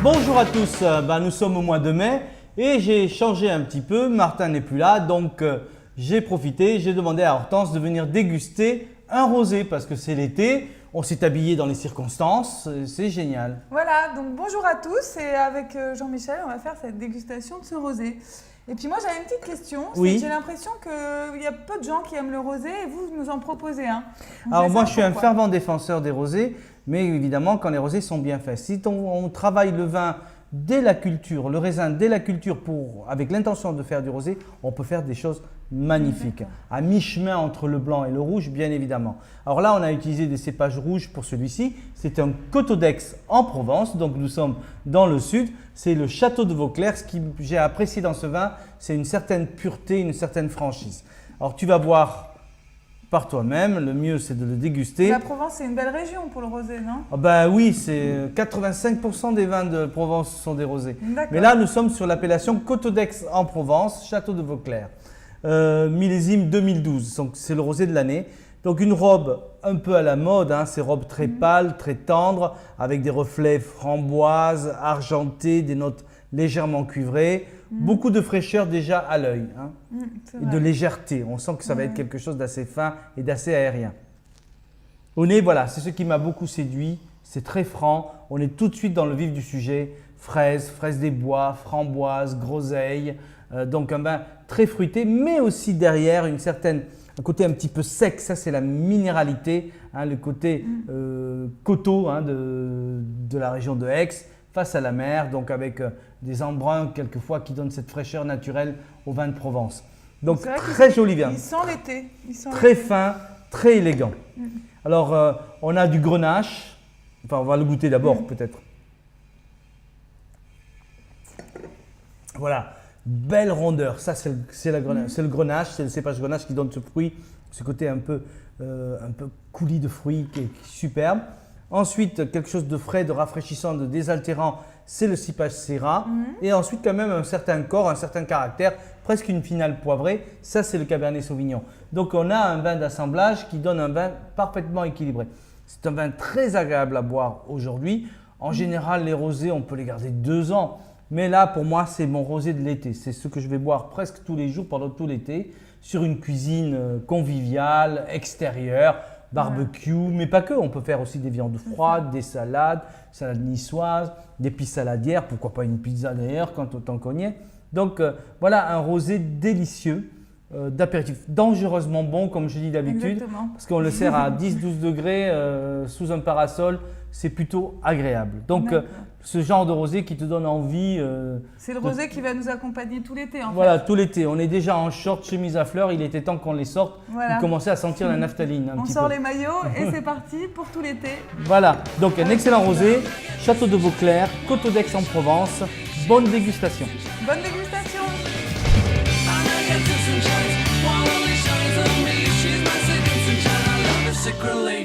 Bonjour à tous, nous sommes au mois de mai et j'ai changé un petit peu, Martin n'est plus là donc j'ai profité, j'ai demandé à Hortense de venir déguster un rosé parce que c'est l'été, on s'est habillé dans les circonstances, c'est génial. Voilà, donc bonjour à tous et avec Jean-Michel on va faire cette dégustation de ce rosé. Et puis moi j'avais une petite question, oui. J'ai l'impression qu'il y a peu de gens qui aiment le rosé et vous nous en proposez un. Alors moi je suis un fervent défenseur des rosés, mais évidemment quand les rosés sont bien faits. Si on travaille le vin dès la culture, le raisin dès la culture avec l'intention de faire du rosé, on peut faire des choses magnifiques. À mi-chemin entre le blanc et le rouge, bien évidemment. Alors là, on a utilisé des cépages rouges pour celui-ci. C'est un Coteau d'Aix en Provence, donc nous sommes dans le sud. C'est le château de Vauclair. Ce que j'ai apprécié dans ce vin, c'est une certaine pureté, une certaine franchise. Alors tu vas voir par toi-même, le mieux c'est de le déguster. La Provence, c'est une belle région pour le rosé, non? Oui, c'est 85% des vins de Provence sont des rosés. Mais là, nous sommes sur l'appellation Coteau d'Aix en Provence, château de Vauclair. Millésime 2012, donc c'est le rosé de l'année. Donc une robe un peu à la mode, ces robes très pâles, très tendres, avec des reflets framboises, argentés, des notes légèrement cuivrées. Beaucoup de fraîcheur déjà à l'œil et de légèreté. On sent que ça va être quelque chose d'assez fin et d'assez aérien. Au nez, voilà, c'est ce qui m'a beaucoup séduit. C'est très franc. On est tout de suite dans le vif du sujet. Fraises, fraises des bois, framboises, groseilles. Donc un vin très fruité, mais aussi derrière un côté un petit peu sec. Ça, c'est la minéralité, le côté coteau de la région de Aix, face à la mer, donc avec des embruns quelquefois qui donnent cette fraîcheur naturelle au vin de Provence. Donc très joli vin. Il sent l'été. Très fin, très élégant. Alors on a du grenache. Enfin, on va le goûter d'abord peut-être. Voilà, belle rondeur. Ça c'est le grenache, c'est le cépage grenache qui donne ce fruit, ce côté un peu coulis de fruits qui est superbe. Ensuite, quelque chose de frais, de rafraîchissant, de désaltérant, c'est le cépage Syrah. Et ensuite, quand même, un certain corps, un certain caractère, presque une finale poivrée. Ça, c'est le Cabernet Sauvignon. Donc, on a un vin d'assemblage qui donne un vin parfaitement équilibré. C'est un vin très agréable à boire aujourd'hui. En général, les rosés, on peut les garder 2 ans. Mais là, pour moi, c'est mon rosé de l'été. C'est ce que je vais boire presque tous les jours pendant tout l'été sur une cuisine conviviale, extérieure. Barbecue, mais pas que. On peut faire aussi des viandes froides, des salades niçoises, des pistes saladières, pourquoi pas une pizza d'ailleurs quand autant qu'on y est. Donc voilà un rosé délicieux d'apéritif, dangereusement bon comme je dis d'habitude, parce qu'on le sert à 10-12 degrés sous un parasol, c'est plutôt agréable. Donc ce genre de rosé qui te donne envie. C'est le rosé qui va nous accompagner tout l'été en fait. Voilà, tout l'été. On est déjà en short, chemise à fleurs, il était temps qu'on les sorte. Voilà. Commencer à sentir la naphtaline On sort les maillots et c'est parti pour tout l'été. Voilà, donc un excellent rosé, château de Vauclair, Coteau d'Aix en Provence. Bonne dégustation. Bonne dégustation. Secretly